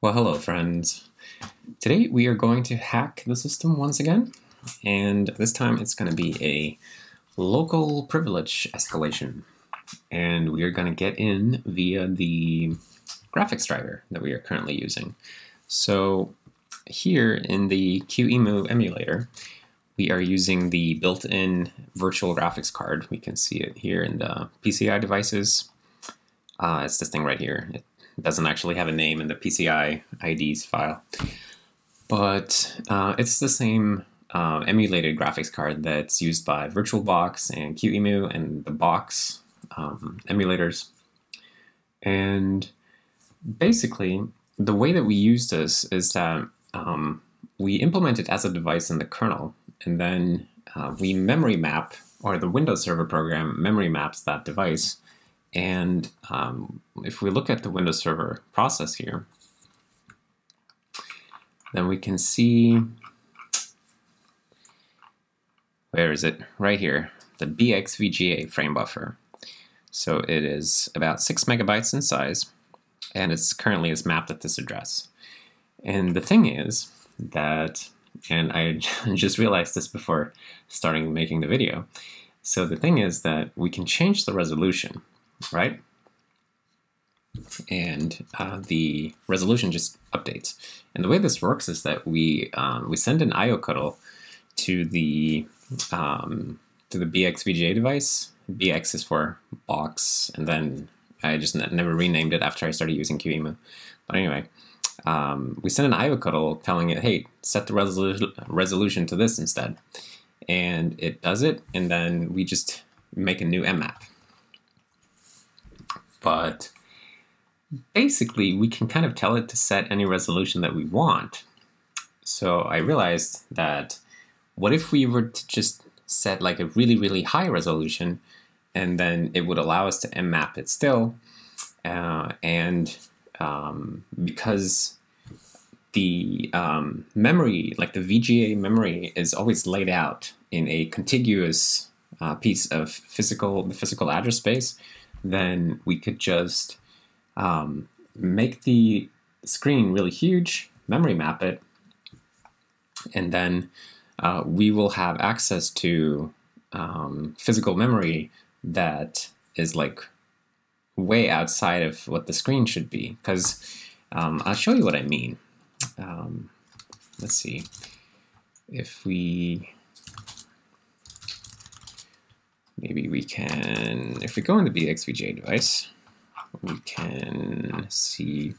Well, hello friends. Today we are going to hack the system once again, and this time it's going to be a local privilege escalation. And we are going to get in via the graphics driver that we are currently using. So here in the QEMU emulator, we are using the built-in virtual graphics card. We can see it here in the PCI devices. It's this thing right here. It doesn't actually have a name in the PCI IDs file, but it's the same emulated graphics card that's used by VirtualBox and QEMU and the Box emulators. And basically, the way that we use this is that we implement it as a device in the kernel, and then we memory map, or the Windows Server program memory maps that device. And if we look at the Windows Server process here, then we can see, where is it? Right here, the Vga frame buffer. So it is about 6 megabytes in size, and it's currently is mapped at this address. And the thing is that, and I just realized this before starting making the video, so the thing is that we can change the resolution, right? And the resolution just updates. And the way this works is that we send an IO cuddle to the BXVGA device. BX is for box, and then I just never renamed it after I started using QEMU. But anyway, we send an IO cuddle telling it, hey, set the resolution to this instead. And it does it, and then we just make a new mmap. But basically, we can kind of tell it to set any resolution that we want. So I realized that what if we were to just set like a really, really high resolution, and then it would allow us to mmap it still. Because the memory, like the VGA memory, is always laid out in a contiguous piece of the physical address space, then we could just make the screen really huge, memory map it, and then we will have access to physical memory that is like way outside of what the screen should be. Because I'll show you what I mean. Let's see. If we go in the BXVGA device, we can see.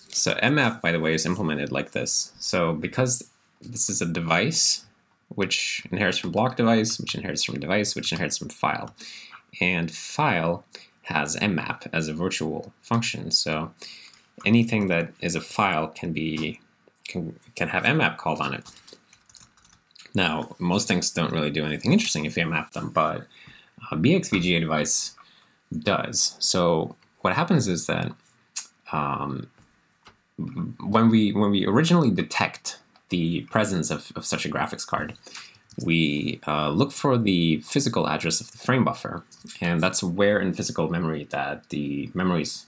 So mmap, by the way, is implemented like this. So because this is a device which inherits from block device, which inherits from device, which inherits from file. And file has mmap as a virtual function. So anything that is a file can have mmap called on it. Now, most things don't really do anything interesting if you mmap them, but a BXVGA device does. So what happens is that when we originally detect the presence of such a graphics card, we look for the physical address of the frame buffer, and that's where in physical memory that the memory is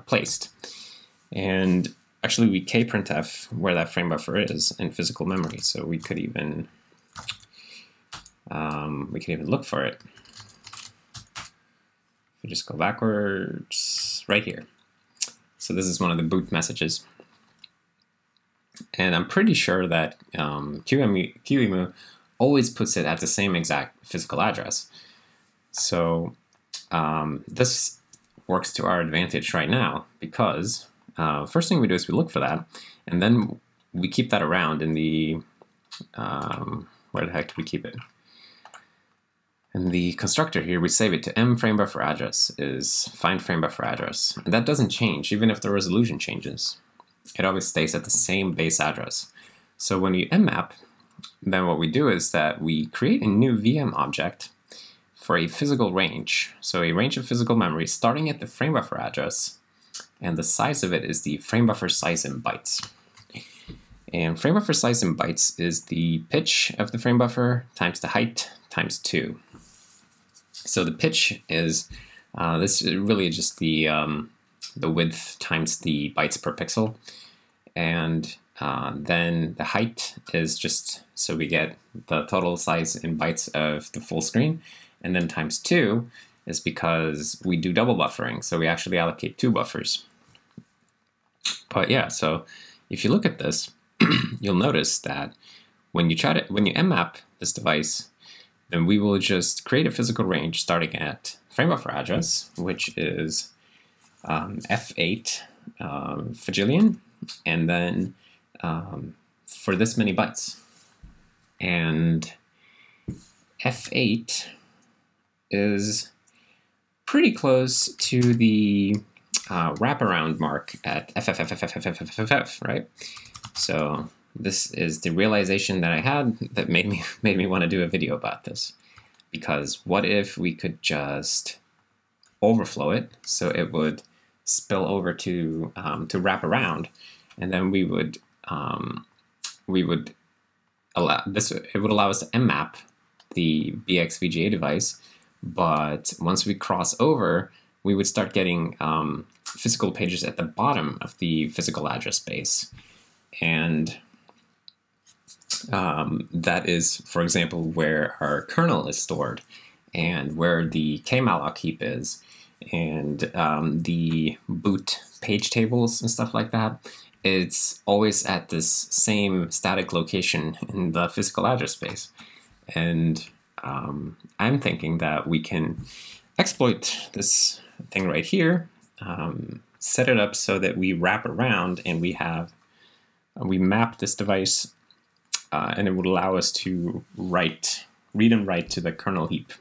placed. And actually, we kprintf where that frame buffer is in physical memory, so we could even look for it. We just go backwards right here. So this is one of the boot messages. And I'm pretty sure that QEMU always puts it at the same exact physical address. So this works to our advantage right now, because first thing we do is we look for that, and then we keep that around in the, where the heck do we keep it? In the constructor here, we save it to mFrameBufferAddress is find FrameBufferAddress. And that doesn't change, even if the resolution changes. It always stays at the same base address. So when we mmap, then what we do is that we create a new VM object for a physical range. So a range of physical memory starting at the frame buffer address, and the size of it is the frame buffer size in bytes. And frame buffer size in bytes is the pitch of the frame buffer times the height times 2. So the pitch is this is really just the width times the bytes per pixel. and then the height is just so we get the total size in bytes of the full screen, and then times 2 is because we do double buffering, so we actually allocate 2 buffers. But yeah, so if you look at this, you'll notice that when you mmap this device, then we will just create a physical range starting at frame buffer address, which is F8 fajillion, and then for this many bytes. And F8 is pretty close to the wraparound mark at FFFFFFFFF, right? So this is the realization that I had that made me want to do a video about this. Because what if we could just overflow it so it would spill over to wrap around, and then it would allow us to mmap the BX-VGA device, but once we cross over, we would start getting physical pages at the bottom of the physical address space. And that is, for example, where our kernel is stored, and where the kmalloc heap is, and the boot page tables and stuff like that. It's always at this same static location in the physical address space. And I'm thinking that we can exploit this thing right here, set it up so that we wrap around and we map this device, and it would allow us to read and write to the kernel heap.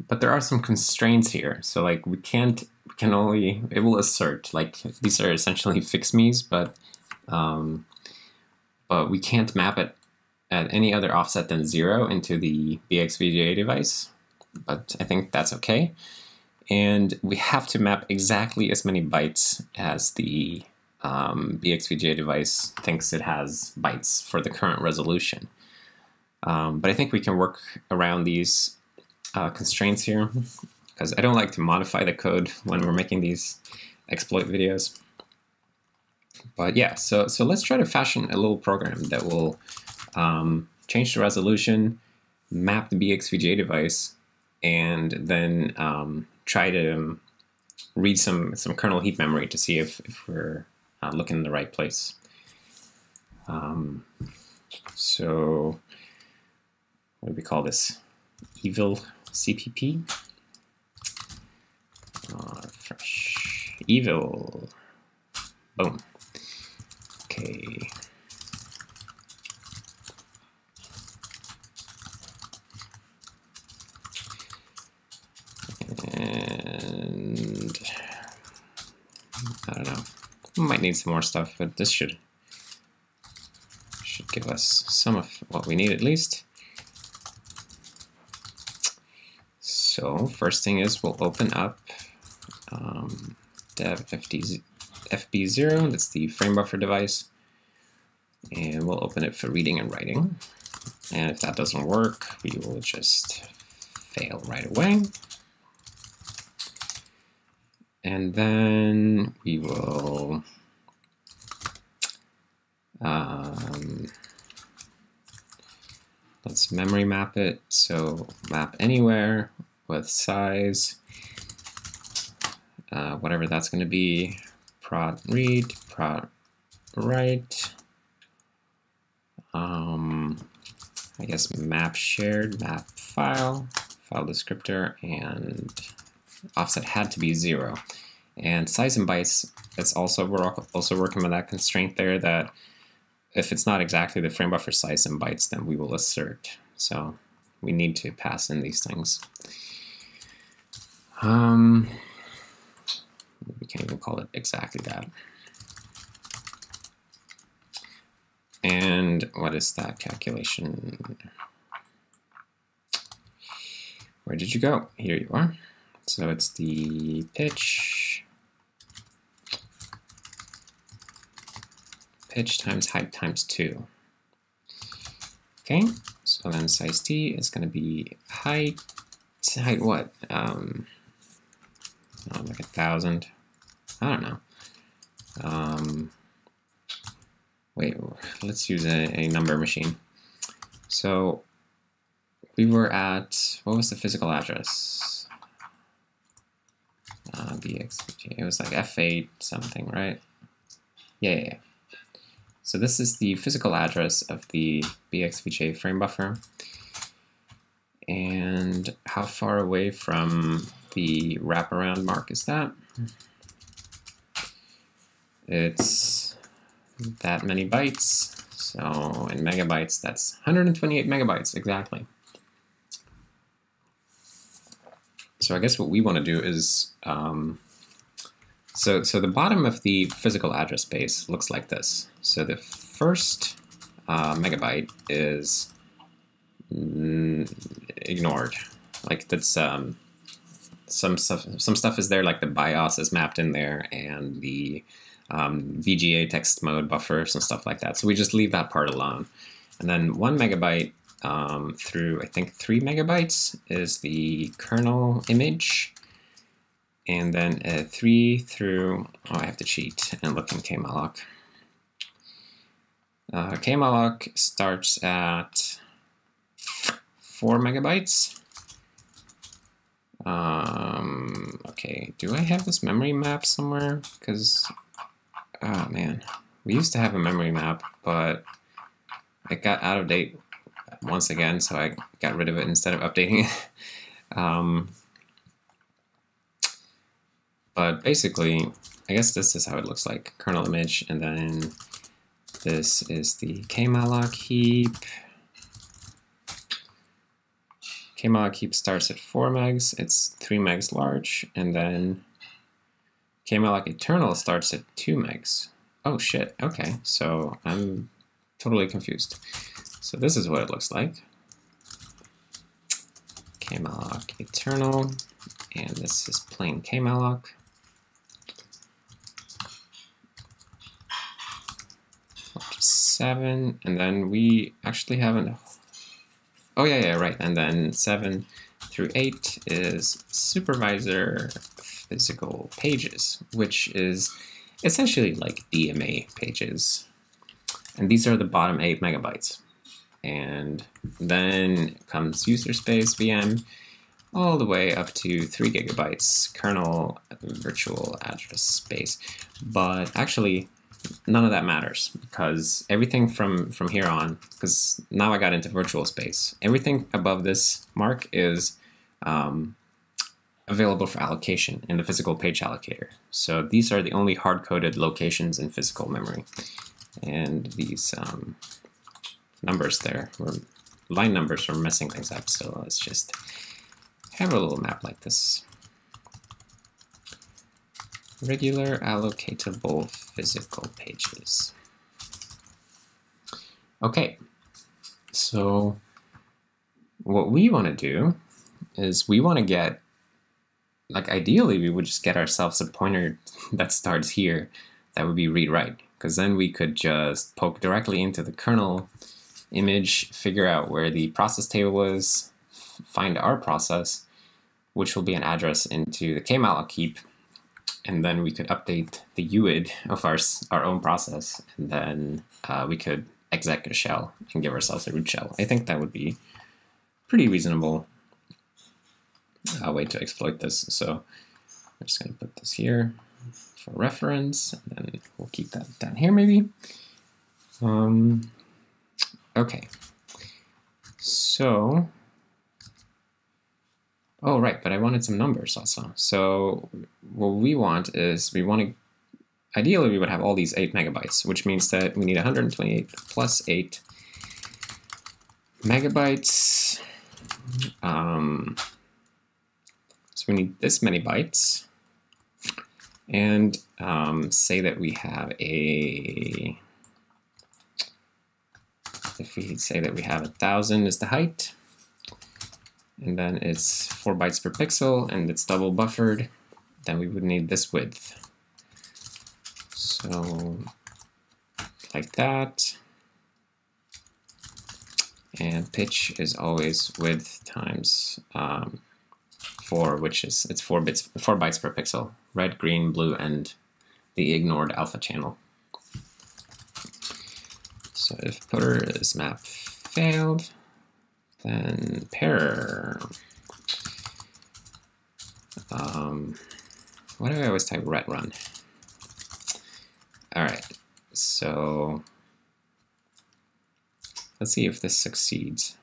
But there are some constraints here. So like it will assert, like these are essentially fixmes, but we can't map it at any other offset than 0 into the BX-VGA device, but I think that's okay. And we have to map exactly as many bytes as the BX-VGA device thinks it has bytes for the current resolution. But I think we can work around these constraints here, because I don't like to modify the code when we're making these exploit videos. But yeah, so let's try to fashion a little program that will change the resolution, map the BX-VGA device, and then try to read some kernel heap memory to see if we're looking in the right place. So what do we call this? Evil CPP? Fresh. Evil. Boom. Okay. And I don't know. We might need some more stuff, but this should give us some of what we need at least. So first thing is we'll open up dev FB0, that's the frame buffer device, and we'll open it for reading and writing. And if that doesn't work, we will just fail right away. And then we will let's memory map it. So map anywhere with size, whatever that's going to be, prod read, prod write, I guess map shared, map file descriptor, and offset had to be 0. And size in bytes, we're also working with that constraint there that if it's not exactly the frame buffer size in bytes, then we will assert. So we need to pass in these things. We can't even call it exactly that. And what is that calculation? Where did you go? Here you are. So it's the pitch times height times 2. Okay, so then size t is going to be height what? Like 1,000. I don't know. Wait, let's use a number machine. So we were at, what was the physical address? BXVJ, it was like F8 something, right? Yeah. So this is the physical address of the BXVJ frame buffer. And how far away from the wraparound mark is that? It's that many bytes. So in megabytes, that's 128 megabytes exactly. So I guess what we want to do is, so the bottom of the physical address space looks like this. So the first megabyte is ignored. Like that's some stuff is there, like the BIOS is mapped in there, and the VGA text mode buffers and stuff like that. So we just leave that part alone. And then 1 megabyte through, I think, 3 megabytes is the kernel image. And then 3 through, oh, I have to cheat and look in kmalloc. Kmalloc starts at 4 megabytes. Okay, do I have this memory map somewhere? Because, oh man, we used to have a memory map, but it got out of date once again, so I got rid of it instead of updating it. But basically, I guess this is how it looks like, kernel image, and then this is the kmalloc heap. Kmalloc heap starts at 4 megs, it's 3 megs large, and then kmalloc eternal starts at 2 megs. Oh shit, okay, so I'm totally confused. So this is what it looks like. Kmalloc eternal, and this is plain kmalloc. Up to 7, and then we actually haven't. Oh yeah, right. And then 7 through 8 is supervisor physical pages, which is essentially like DMA pages. And these are the bottom 8 megabytes. And then comes user space VM all the way up to 3 gigabytes kernel virtual address space. But actually, none of that matters, because everything from here on, because now I got into virtual space, everything above this mark is available for allocation in the physical page allocator. So these are the only hard-coded locations in physical memory. And these numbers there, or line numbers, are messing things up, so let's just have a little map like this. Regular allocatable physical pages. Okay, so what we want to do is we want to get, like ideally we would just get ourselves a pointer that starts here that would be read-write, because then we could just poke directly into the kernel image, figure out where the process table is, find our process, which will be an address into the kmalloc heap, and then we could update the UID of our own process, and then we could exec a shell and give ourselves a root shell. I think that would be pretty reasonable way to exploit this. So I'm just going to put this here for reference, and then we'll keep that down here maybe. Okay, so, oh right, but I wanted some numbers also. So what we want is, ideally we would have all these 8 megabytes, which means that we need 128 plus 8 megabytes. So we need this many bytes, and say that we have if we say that we have 1,000 is the height, and then it's 4 bytes per pixel, and it's double buffered, then we would need this width. So like that, and pitch is always width times 4, which is, it's 4 bytes per pixel, red, green, blue, and the ignored alpha channel. So if putter is map failed, then pair. Why do I always type ret run? All right, so let's see if this succeeds.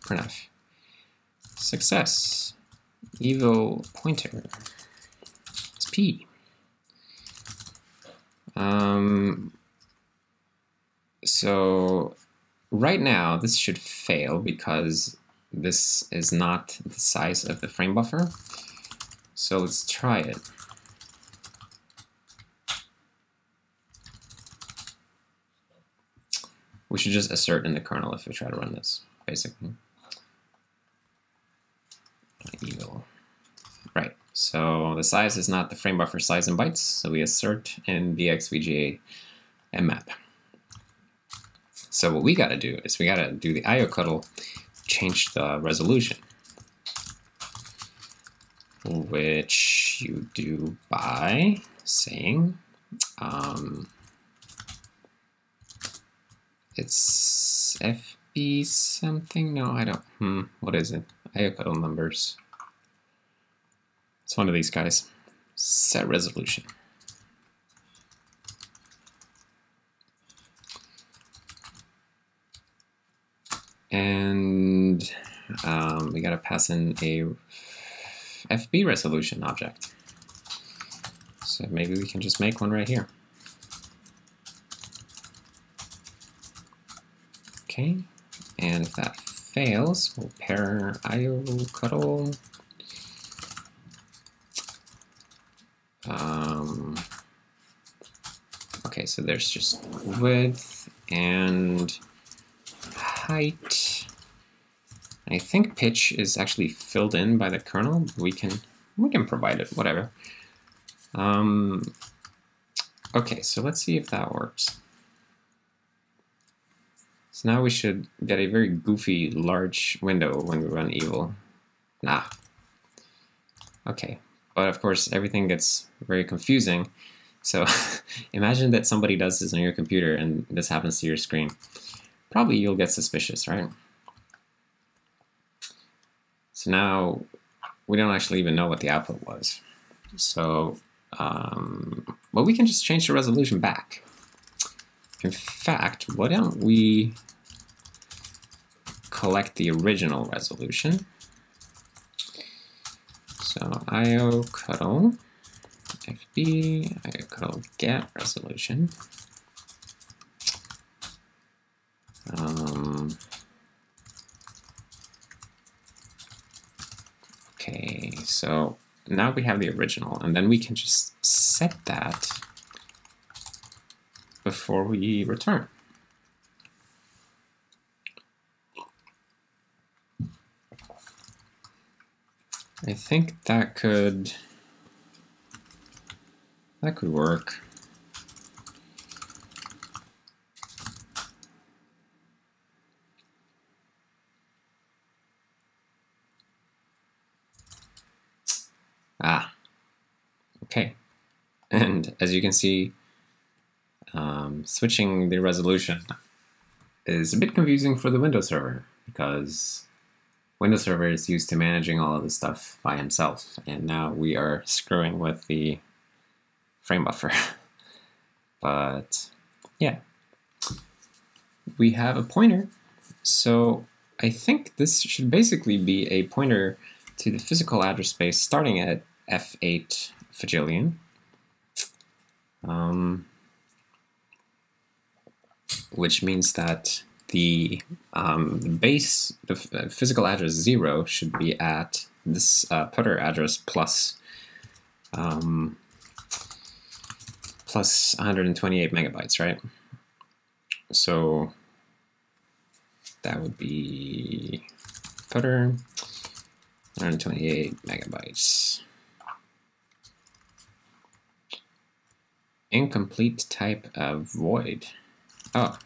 Printf. Success. Evil pointer. It's P. So right now this should fail because this is not the size of the frame buffer. So let's try it. We should just assert in the kernel if we try to run this, basically. Evil. Right, so the size is not the frame buffer size in bytes, so we assert in Vga mmap. So what we gotta do is we gotta do the IO cuddle, change the resolution, which you do by saying it's FB something. No, I don't. What is it? IO cuddle numbers. It's one of these guys. Set resolution. And we gotta pass in a FB resolution object. So maybe we can just make one right here. Okay, and if that fails, we'll pair IO cuddle. Okay, so there's just width and height. I think pitch is actually filled in by the kernel. We can provide it, whatever. Okay, so let's see if that works. So now we should get a very goofy large window when we run evil. Nah. Okay, but of course everything gets very confusing. So imagine that somebody does this on your computer and this happens to your screen. Probably you'll get suspicious, right? So now we don't actually even know what the output was. So, well, we can just change the resolution back. In fact, why don't we collect the original resolution? So IO cuddle FB, IO cuddle get resolution. Okay, so now we have the original, and then we can just set that before we return. I think that could work. Okay, and as you can see, switching the resolution is a bit confusing for the Windows server because Windows Server is used to managing all of this stuff by himself, and now we are screwing with the frame buffer. But yeah, we have a pointer, so I think this should basically be a pointer to the physical address space starting at F8 Fajillion. Which means that the base, the physical address 0 should be at this putter address plus 128 megabytes, right? So that would be putter 128 megabytes. Incomplete type of void. Oh,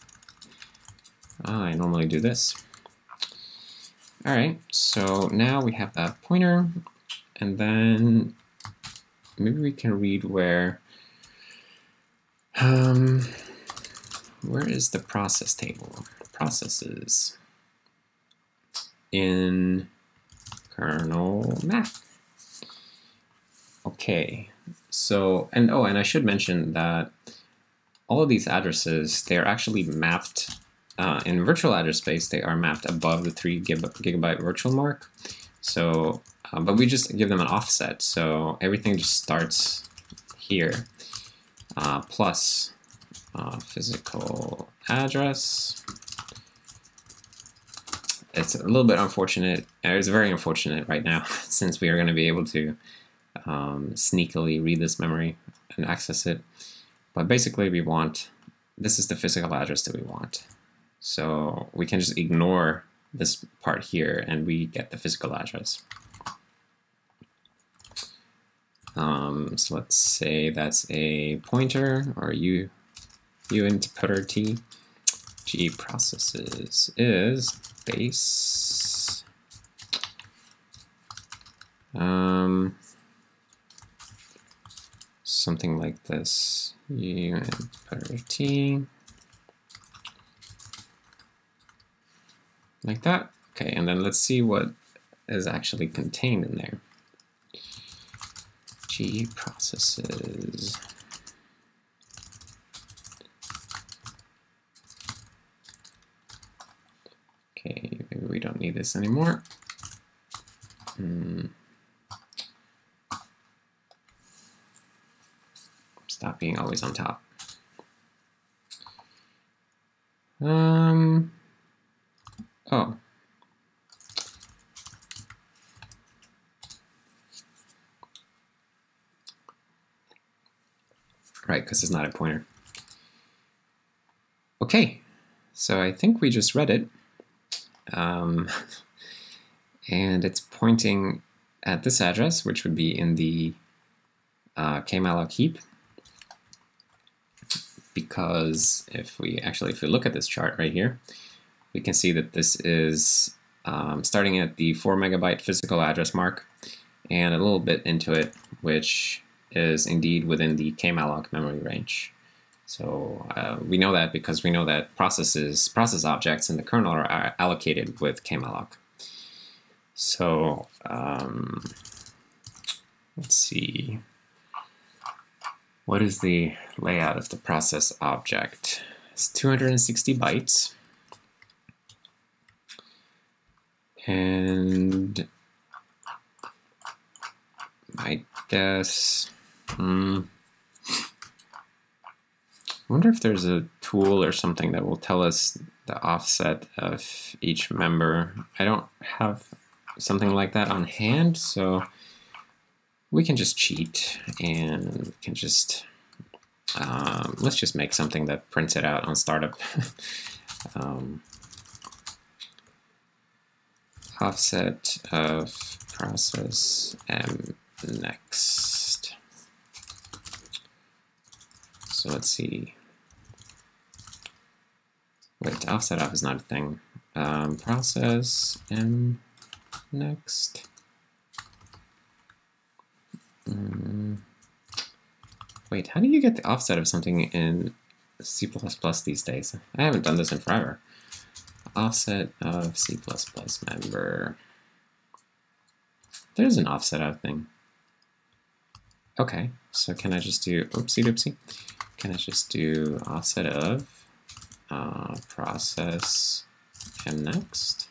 I normally do this. All right, so now we have that pointer, and then maybe we can read where Where is the process table? Processes in kernel Mac. Okay, so, and I should mention that all of these addresses, they're actually mapped in virtual address space. They are mapped above the 3 gigabyte virtual mark. So, but we just give them an offset. So everything just starts here, plus physical address. It's a little bit unfortunate. It's very unfortunate right now since we are going to be able to sneakily read this memory and access it. But basically we want, this is the physical address that we want. So we can just ignore this part here and we get the physical address. So let's say that's a pointer or uinterpreter g processes is base something like this, uinterpreter like that. Okay, and then let's see what is actually contained in there. G processes. Okay, maybe we don't need this anymore. Stop being always on top. Oh. Right, because it's not a pointer. Okay, so I think we just read it. And it's pointing at this address, which would be in the kmalloc heap. Because if we look at this chart right here, we can see that this is starting at the 4 megabyte physical address mark and a little bit into it, which is indeed within the kmalloc memory range. So we know that because we know that process objects in the kernel are allocated with kmalloc. So let's see. What is the layout of the process object? It's 260 bytes. And I guess, I wonder if there's a tool or something that will tell us the offset of each member. I don't have something like that on hand, so we can just cheat and can just, let's just make something that prints it out on startup. Offset of process M next. So let's see. Wait, offset of is not a thing. Process M next. Wait, how do you get the offset of something in C++ these days? I haven't done this in forever. Offset of C++ member. There's an offset of thing. Okay, so can I just do, oopsie doopsie. Can I just do offset of process M next?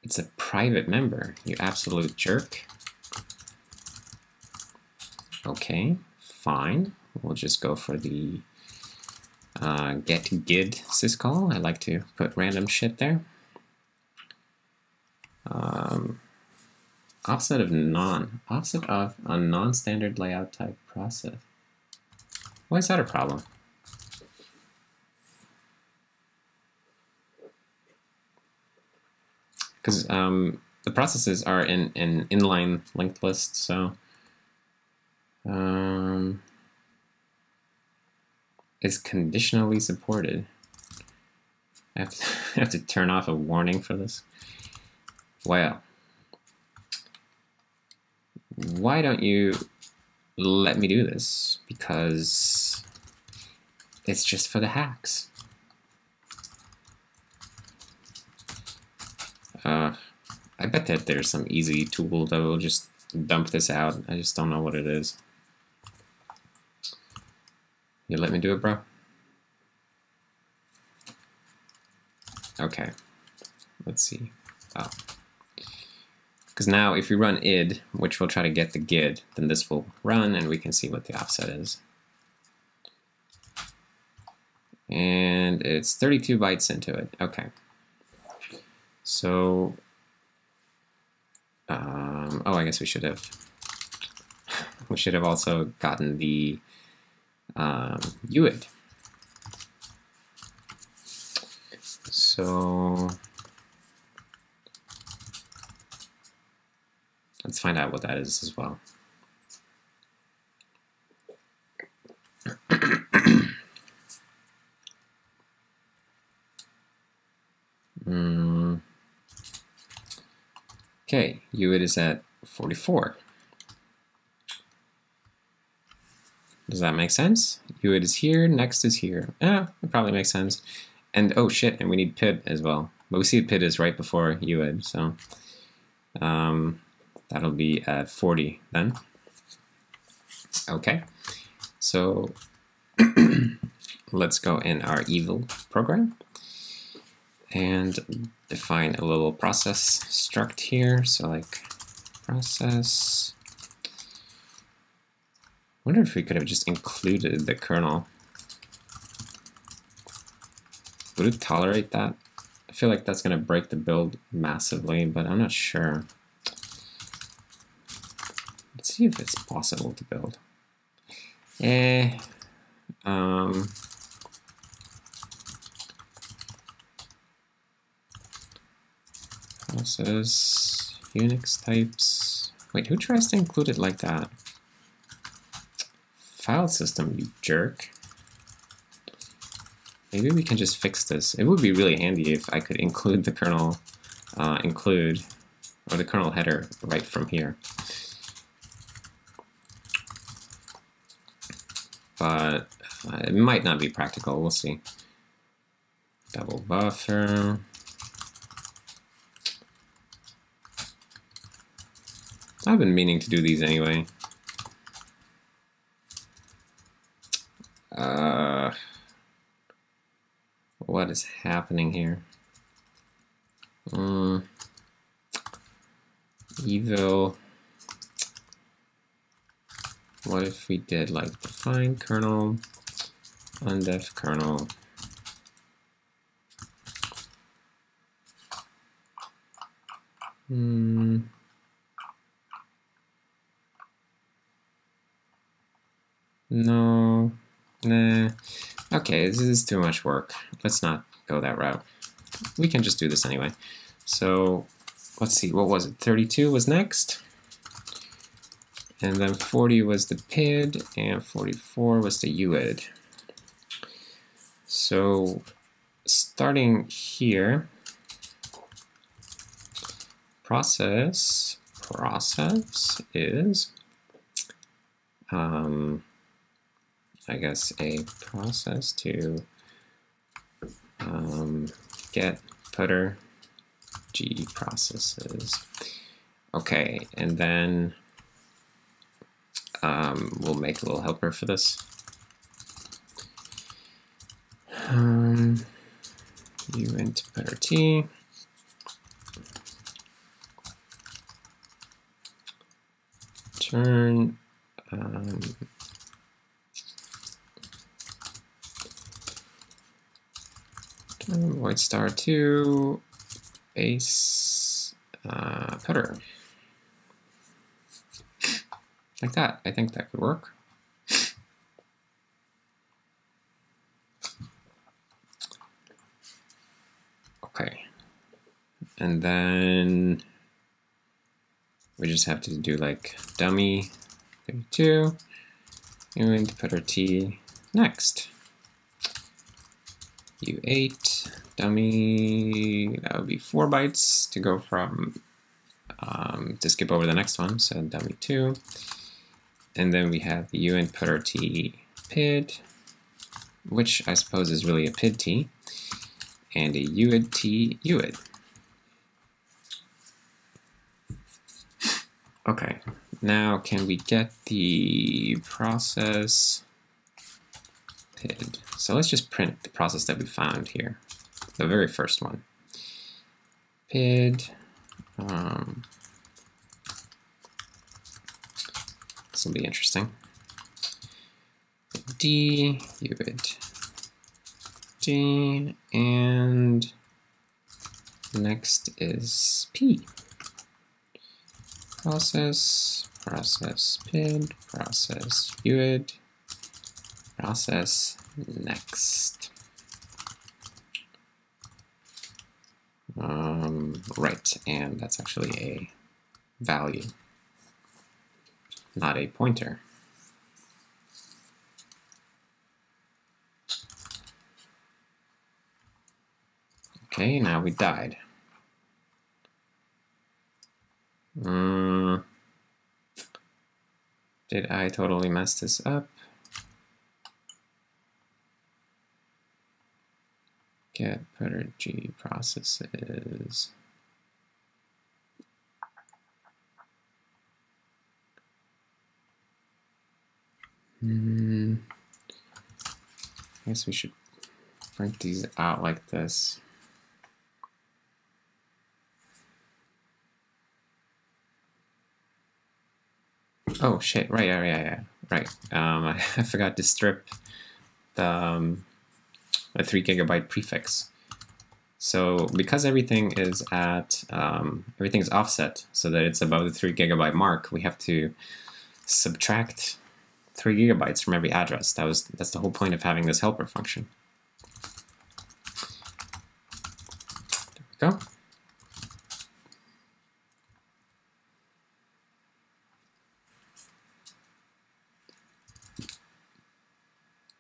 It's a private member, you absolute jerk. Okay, fine. We'll just go for the get gid syscall. I like to put random shit there. Offset of a non-standard layout type process. Why is that a problem? Because the processes are in an inline linked list, so it's conditionally supported. I have to turn off a warning for this. Well, why don't you let me do this because it's just for the hacks. I bet that there's some easy tool that will just dump this out. I just don't know what it is. You let me do it, bro? Okay. Let's see. Oh. Because now if we run id, which will try to get the GID, then this will run and we can see what the offset is. And it's 32 bytes into it. Okay. So, oh, I guess we should have also gotten the UID. So let's find out what that is as well. Okay, UID is at 44. Does that make sense? UID is here, next is here. Yeah, it probably makes sense. And oh shit, and we need PID as well. But we see PID is right before UID, so that'll be at 40 then. Okay, so let's go in our evil program and define a little process struct here. So like process. I wonder if we could have just included the kernel. Would it tolerate that? I feel like that's going to break the build massively, but I'm not sure. Let's see if it's possible to build. Process, Unix types. Wait, who tries to include it like that? File system, you jerk. Maybe we can just fix this. It would be really handy if I could include the kernel or the kernel header right from here. But it might not be practical, we'll see. Double buffer. I've been meaning to do these anyway. What is happening here? Evil. What if we did like define kernel, undef kernel, no, nah. Okay, this is too much work. Let's not go that route. We can just do this anyway. So let's see, what was it? 32 was next. And then 40 was the PID, and 44 was the UID. So starting here, process is, I guess, a process to get putter G processes. Okay, and then we'll make a little helper for this. Uint putter T. Turn void star 2 base putter. Like that. I think that could work. Okay. And then we just have to do like dummy 32, and put our T next. U8, dummy, that would be 4 bytes to go from, to skip over the next one, so dummy 2. And then we have the uinput_t PID, which I suppose is really a PID_t, and a uid_t uid. Okay, now can we get the process PID? So let's just print the process that we found here, the very first one. PID, this will be interesting. D, uid, D, and next is P. Process PID, process uid, process next. Right, and that's actually a value, not a pointer. Okay, now we died. Did I totally mess this up? Get putter G processes. I guess we should print these out like this. Oh shit! Right, yeah. Right. I forgot to strip the 3 GB prefix. So because everything is at everything's offset so that it's above the 3 GB mark, we have to subtract 3 GB from every address. That's the whole point of having this helper function. There we go.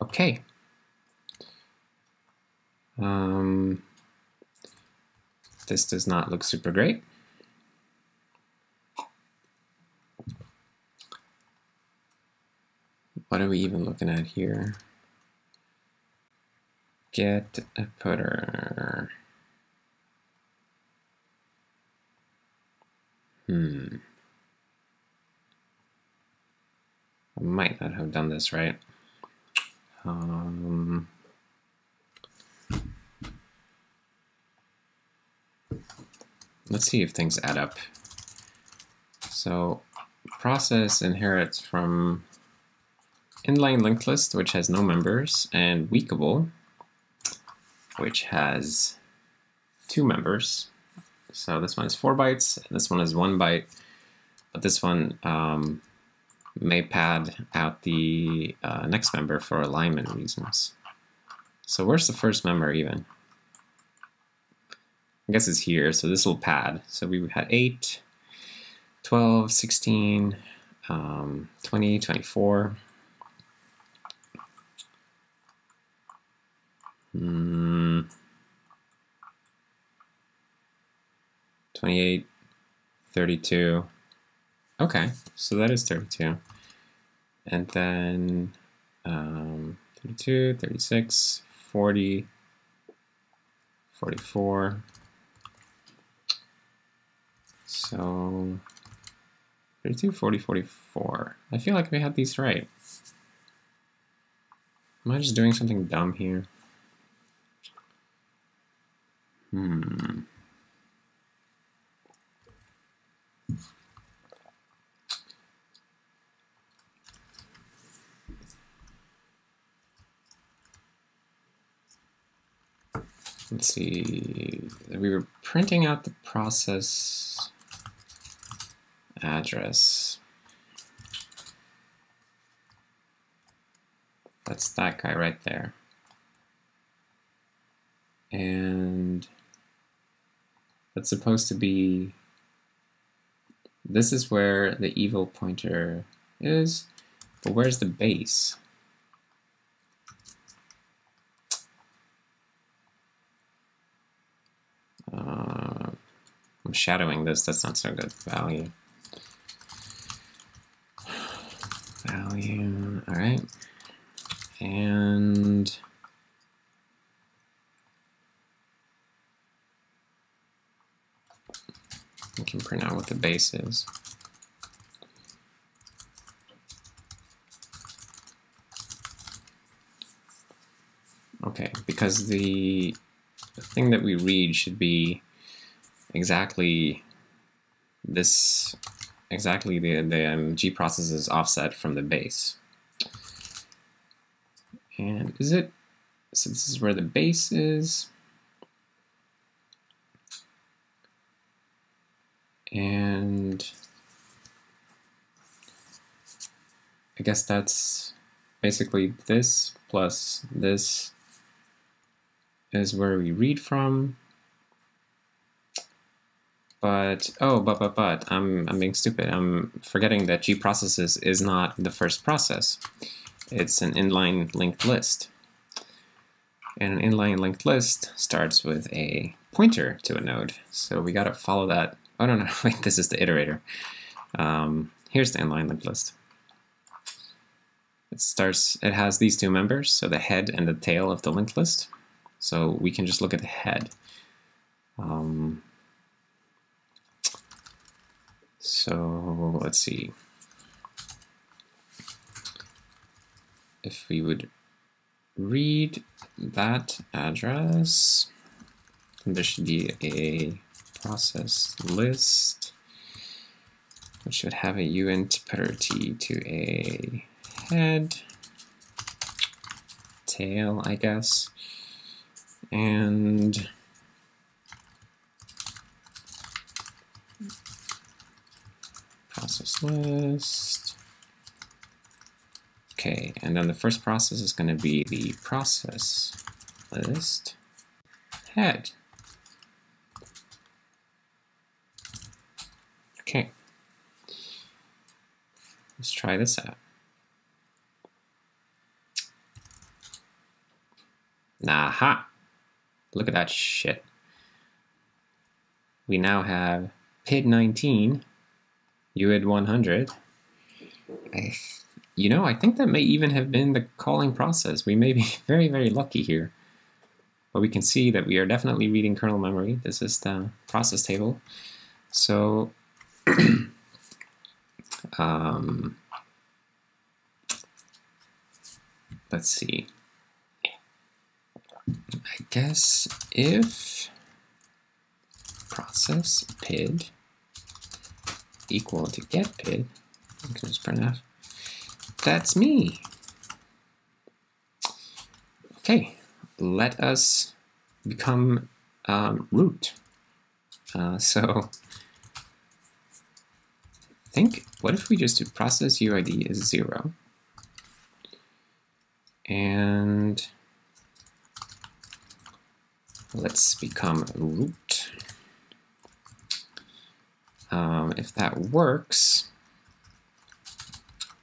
Okay. This does not look super great. What are we even looking at here? Get a putter. I might not have done this right. Let's see if things add up. So process inherits from inline linked list, which has no members, and weakable, which has 2 members. So this one is 4 bytes, and this one is 1 byte, but this one may pad out the next member for alignment reasons. So where's the first member even? I guess it's here, so this will pad. So we had 8, 12, 16, 20, 24. 28, 32. Okay, so that is 32. And then 32, 36, 40, 44. So 32, 40, 44. I feel like we had these right. Am I just doing something dumb here? Let's see. We were printing out the process address. That's that guy right there. And that's supposed to be, this is where the evil pointer is, but where's the base? I'm shadowing this, that's not so good value. value, all right. And we can print out what the base is. Okay, because the thing that we read should be exactly this, exactly the G process's offset from the base. And is it, so this is where the base is. And I guess that's basically this plus this is where we read from. But, oh, but, I'm being stupid. I'm forgetting that G processes is not the first process. It's an inline linked list. And an inline linked list starts with a pointer to a node. So we gotta follow that. Oh, no, wait, this is the iterator. Here's the inline linked list. It has these two members, so the head and the tail of the linked list. So we can just look at the head. So let's see. If we would read that address, there should be a process list, which should have a uint parity to a head, tail, I guess, and process list. Okay, and then the first process is going to be the process list head. Okay, let's try this out. Aha! Look at that shit. We now have PID 19, UID 100. You know, I think that may even have been the calling process. We may be very, very lucky here. But we can see that we are definitely reading kernel memory. This is the process table. So, let's see. I guess if process PID equal to get PID, I can just print out. That's me. Okay, let us become root. So think, what if we just do process UID is 0, and let's become root. If that works,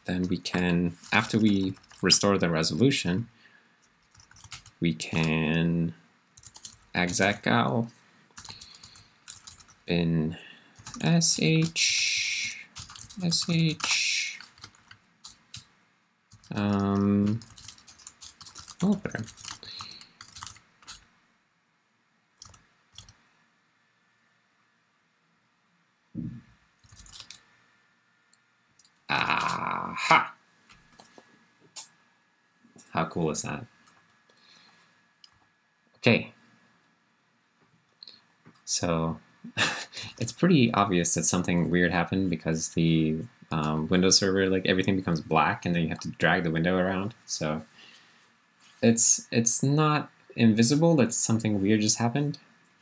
then we can, after we restore the resolution, we can execgal in sh, opener. Aha! How cool is that? Okay. So it's pretty obvious that something weird happened because the Windows server, like everything becomes black and then you have to drag the window around. So it's not invisible that something weird just happened,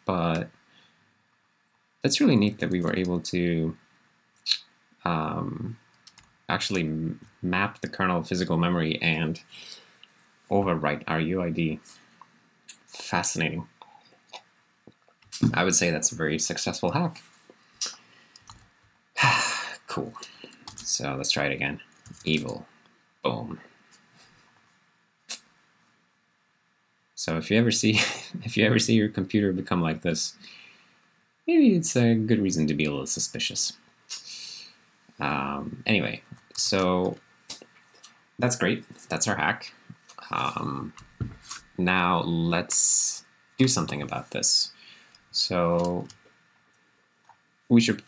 but it's really neat that we were able to actually map the kernel physical memory and overwrite our UID. Fascinating. I would say that's a very successful hack. Cool. So let's try it again. Evil. Boom. So if you ever see your computer become like this, maybe it's a good reason to be a little suspicious. Anyway, so that's great. That's our hack. Now let's do something about this. So we should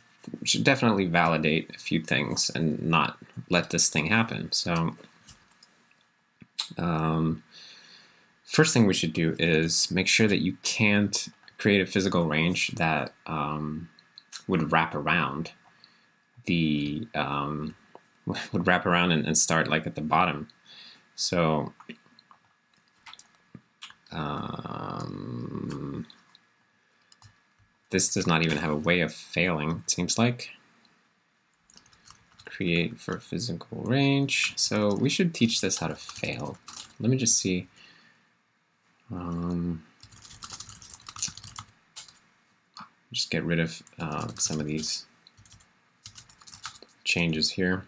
definitely validate a few things and not let this thing happen. So first thing we should do is make sure that you can't create a physical range that would wrap around the and start like at the bottom. So this does not even have a way of failing, it seems like. Create for physical range. So we should teach this how to fail. Let me just see. Just get rid of some of these changes here.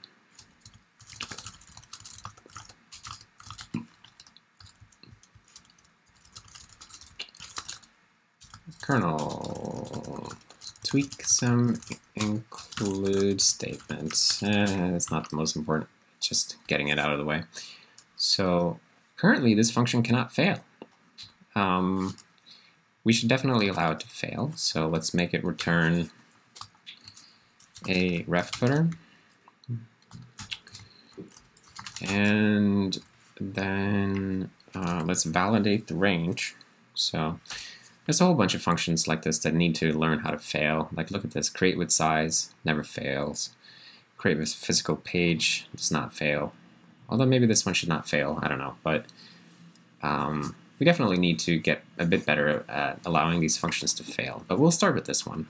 Kernel, tweak some include statements. It's not the most important, just getting it out of the way. So currently this function cannot fail. We should definitely allow it to fail. So let's make it return a ref footer. And then let's validate the range. So there's a whole bunch of functions like this that need to learn how to fail. Like look at this, create with size, never fails. Create with physical page does not fail. Although maybe this one should not fail, I don't know. But we definitely need to get a bit better at allowing these functions to fail. But we'll start with this one.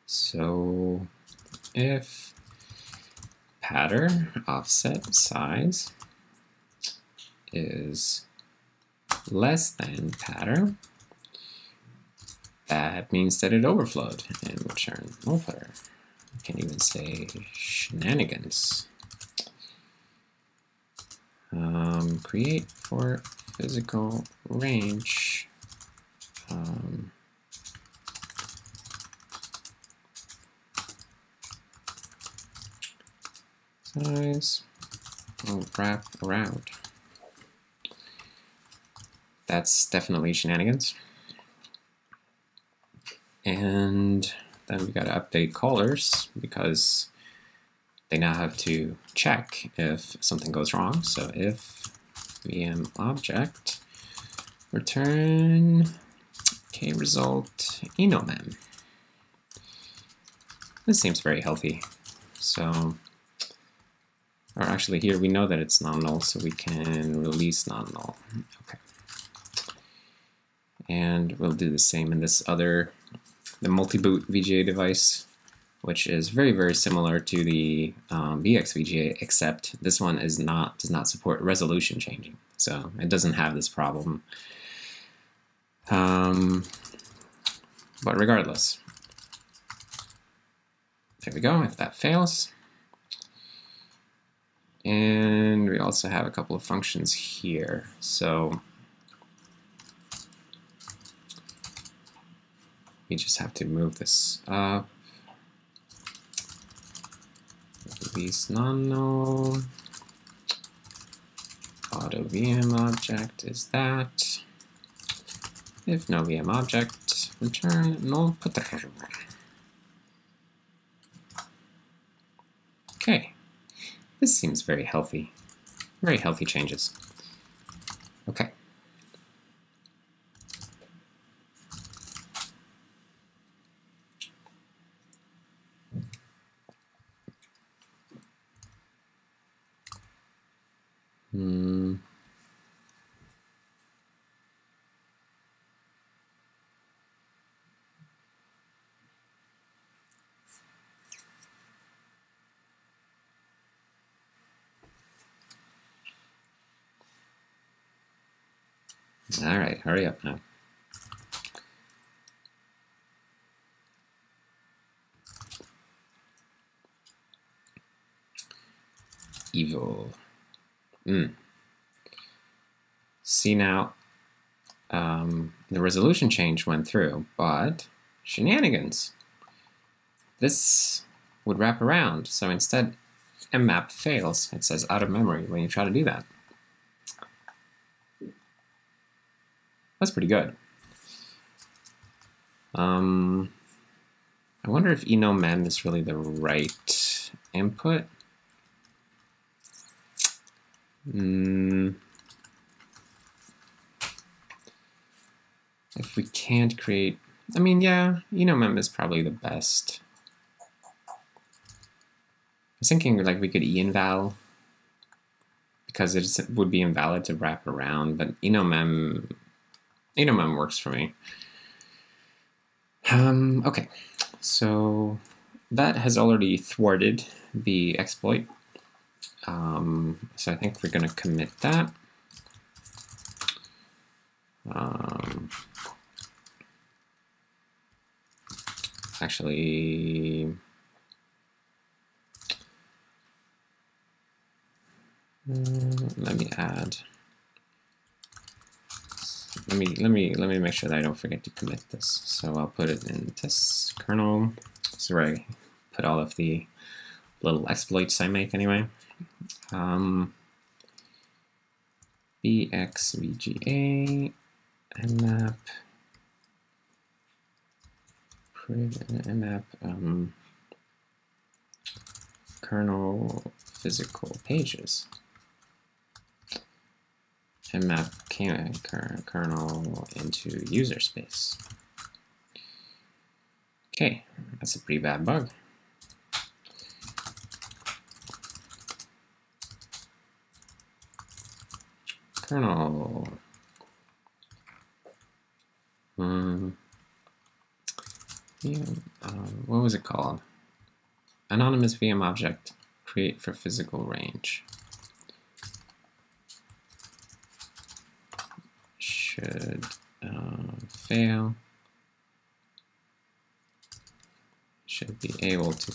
So if pattern offset size is less than pattern, that means that it overflowed and return null footer. You can even say shenanigans. Create for physical range. Size will wrap around. That's definitely shenanigans. And then we got to update callers because they now have to check if something goes wrong. So if VM object return kResult enomem. This seems very healthy. So, or actually here we know that it's non-null, so we can release non-null. Okay. And we'll do the same in this other, the multi-boot VGA device, which is very, very similar to the VxVGA, except this one does not support resolution changing. So it doesn't have this problem. But regardless, there we go, if that fails. And we also have a couple of functions here. So we just have to move this up. Release non-null. Auto VM object is that. If no VM object, return null footer. Okay, this seems very healthy. Very healthy changes. Okay. All right, hurry up now. Evil. See now, the resolution change went through, but shenanigans. This would wrap around. So instead, mmap fails. It says out of memory when you try to do that. That's pretty good. I wonder if enomem is really the right input. If we can't create, I mean, yeah, enomem is probably the best. I was thinking like we could enval because it would be invalid to wrap around, but enomem works for me. Okay, so that has already thwarted the exploit. So I think we're going to commit that. Actually, let me add. Let me make sure that I don't forget to commit this. So I'll put it in test kernel. This is where I put all of the little exploits I make anyway. Vga mmap kernel physical pages. Mmap kernel into user space. Okay, that's a pretty bad bug. Kernel. What was it called? Anonymous VM object create for physical range. Should fail. Should be able to.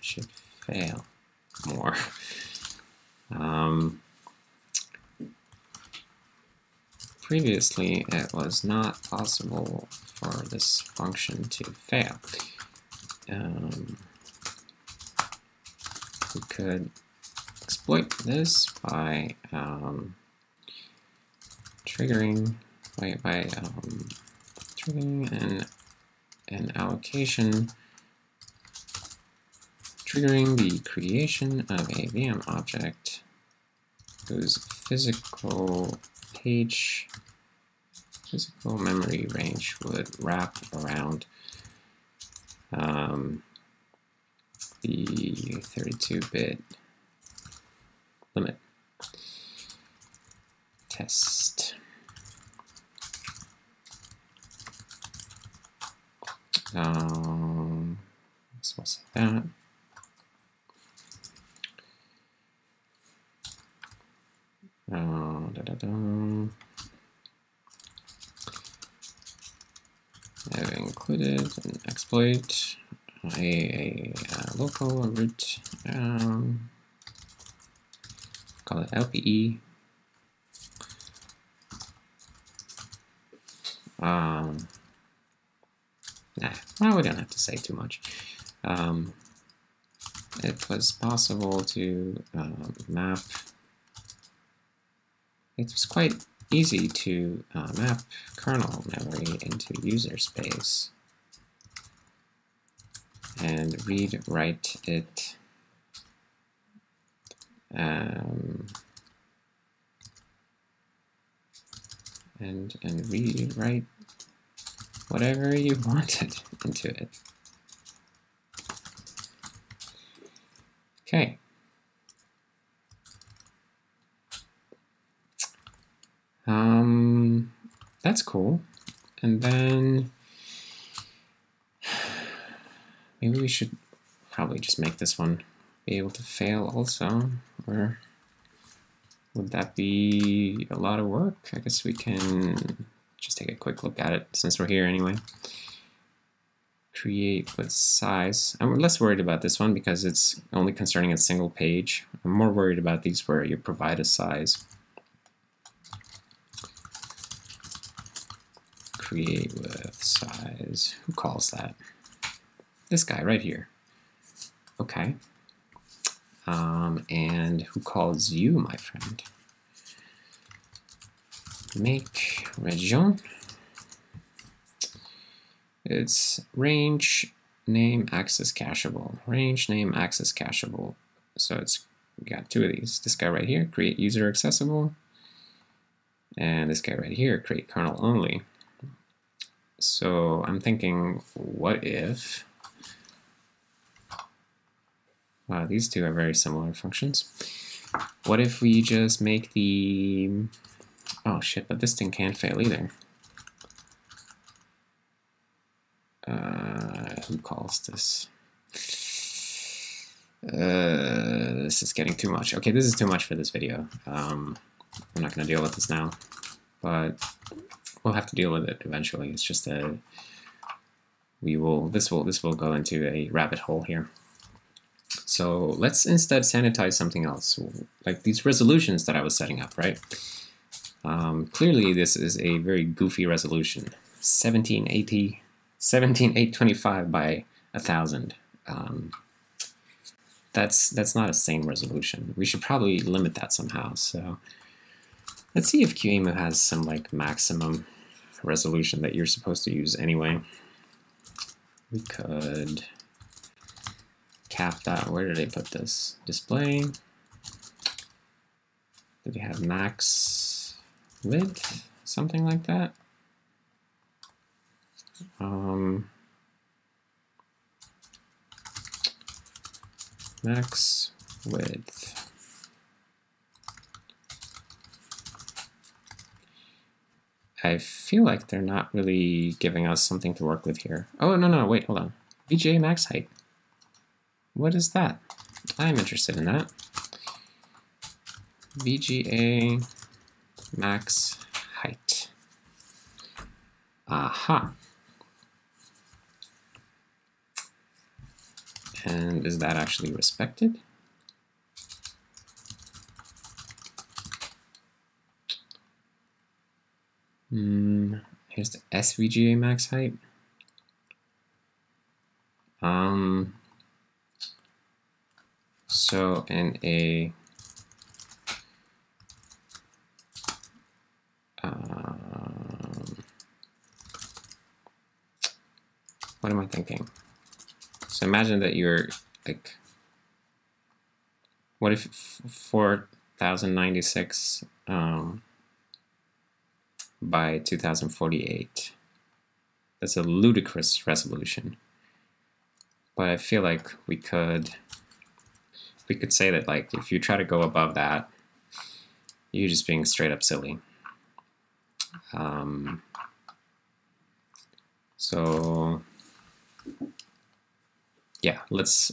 Should fail more. Previously, it was not possible for this function to fail. We could exploit this by triggering triggering an allocation, triggering the creation of a VM object whose physical memory range would wrap around the 32-bit limit. Test. So we'll say that. I've included an exploit, a local root, call it LPE. Well, we don't have to say too much. It was possible to map. It was quite easy to map kernel memory into user space and read-write it and read-write whatever you wanted into it. Okay. That's cool. And then maybe we should probably just make this one be able to fail also, or would that be a lot of work? I guess we can just take a quick look at it since we're here anyway. Create with size. I'm less worried about this one because it's only concerning a single page. I'm more worried about these where you provide a size. Create with size. Who calls that? This guy right here. Okay. And who calls you, my friend? Make region. It's range name access cacheable. Range name access cacheable. So it's we got two of these. This guy right here, create user accessible. And this guy right here, create kernel only. So I'm thinking, what if these two are very similar functions. What if we just make the, oh shit, but this thing can't fail either. Who calls this? This is getting too much. Okay, this is too much for this video. I'm not going to deal with this now, but we'll have to deal with it eventually. It's just a this will go into a rabbit hole here. So let's instead sanitize something else, like these resolutions that I was setting up, right? Clearly this is a very goofy resolution, 17825 by 1000. That's not a sane resolution. We should probably limit that somehow. So let's see if QEMU has some like maximum resolution that you're supposed to use anyway. We could cap that. Where did they put this? Display. Do we have max width? Something like that. Max width. I feel like they're not really giving us something to work with here. Oh, no, wait, hold on. Vga Max Height. What is that? I'm interested in that. Vga Max Height. Aha. And is that actually respected? Here's the SVGA max height. So in a what am I thinking? So imagine that you're like, what if 4096 by 2048? That's a ludicrous resolution. But I feel like we could say that like if you try to go above that, you're just being straight up silly. So yeah, let's.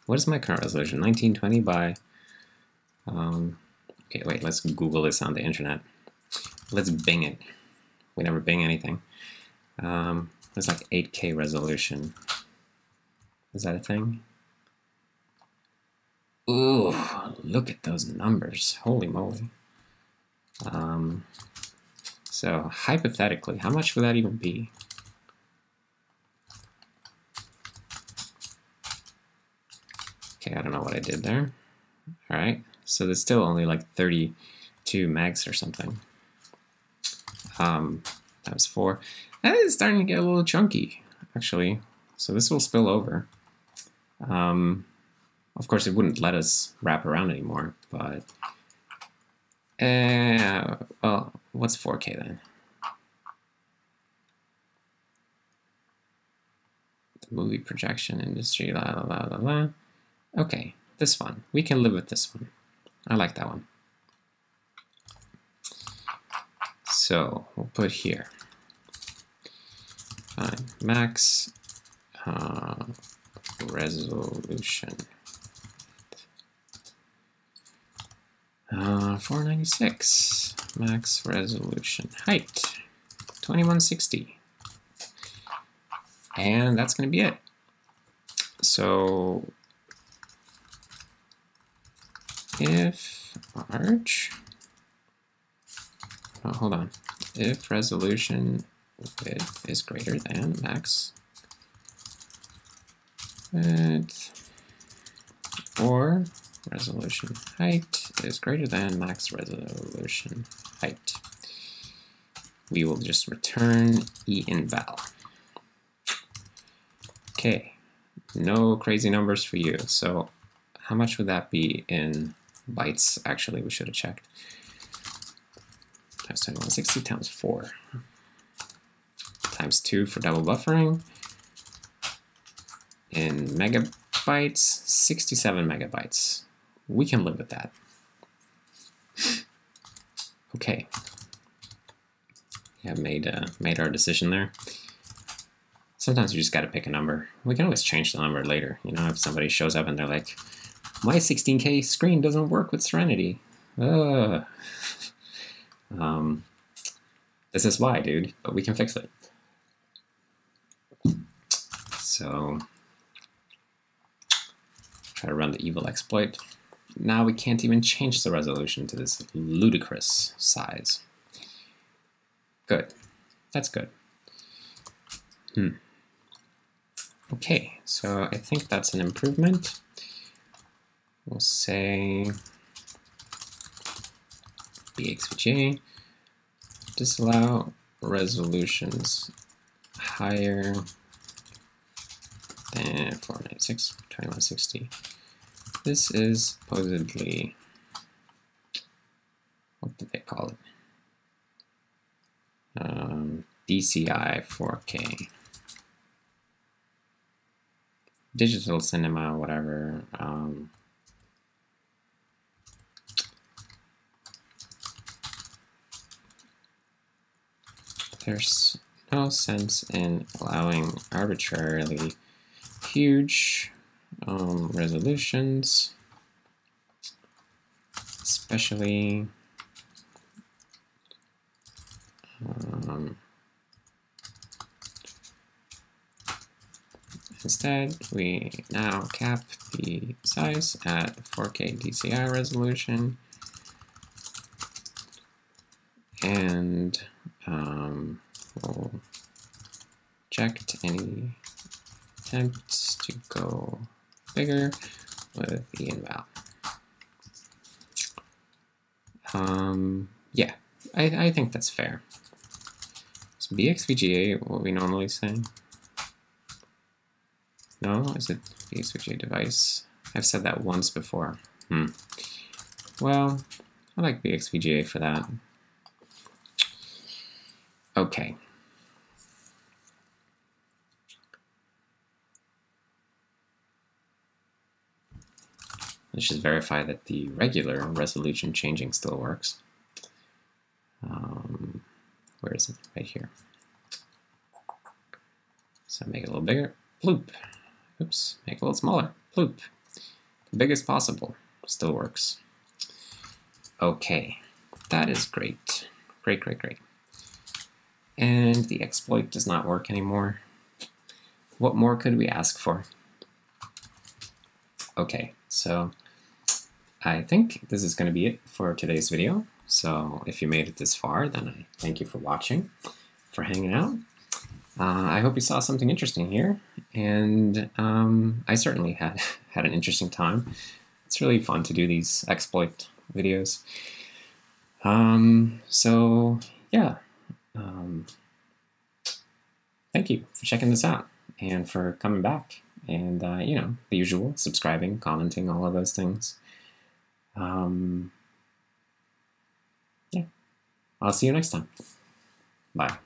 What is my current resolution? 1920 by. Okay, wait. Let's Google this on the internet. Let's Bing it. We never Bing anything. It's like 8K resolution. Is that a thing? Ooh, look at those numbers. Holy moly. So hypothetically, how much would that even be? Okay, I don't know what I did there. All right, so there's still only like 32 megs or something. Times 4. That is starting to get a little chunky, actually. So this will spill over. Of course, it wouldn't let us wrap around anymore, but well, what's 4K then? The movie projection industry, la la la la la. Okay, this one. We can live with this one. I like that one. So we'll put here. Fine. Max resolution. 496. Max resolution height. 2160. And that's going to be it. So if large, oh, hold on, if resolution width is greater than max width or resolution height is greater than max resolution height. We will just return e-inval. Okay, no crazy numbers for you. So how much would that be in bytes? Actually, we should have checked. Times 2160 times 4 times 2 for double buffering. In megabytes, 67 megabytes. We can live with that. Okay. Yeah, made our decision there. Sometimes you just got to pick a number. We can always change the number later. You know, if somebody shows up and they're like, my 16K screen doesn't work with Serenity. This is why, dude, but we can fix it. So, try to run the evil exploit. Now we can't even change the resolution to this ludicrous size. Good. That's good. Okay, so I think that's an improvement. We'll say Vga disallow resolutions higher than 496, 2160. This is supposedly, what did they call it? DCI 4K. Digital cinema, whatever. There's no sense in allowing arbitrarily huge resolutions, especially instead, we now cap the size at 4K DCI resolution, and we'll reject any attempts to go bigger with the inval. Yeah, I think that's fair. So BXVGA, what we normally say? No, is it BXVGA device? I've said that once before. Well, I like BXVGA for that. Okay. Let's just verify that the regular resolution changing still works. Where is it? Right here. So make it a little bigger. Bloop. Oops. Make it a little smaller. Bloop. The biggest possible. Still works. Okay. That is great. Great, great, great. And the exploit does not work anymore. What more could we ask for? Okay, so I think this is going to be it for today's video. So if you made it this far, then I thank you for watching, for hanging out. I hope you saw something interesting here, and I certainly had an interesting time. It's really fun to do these exploit videos. So yeah, thank you for checking this out and for coming back, and you know, the usual, subscribing, commenting, all of those things. Yeah, I'll see you next time. Bye.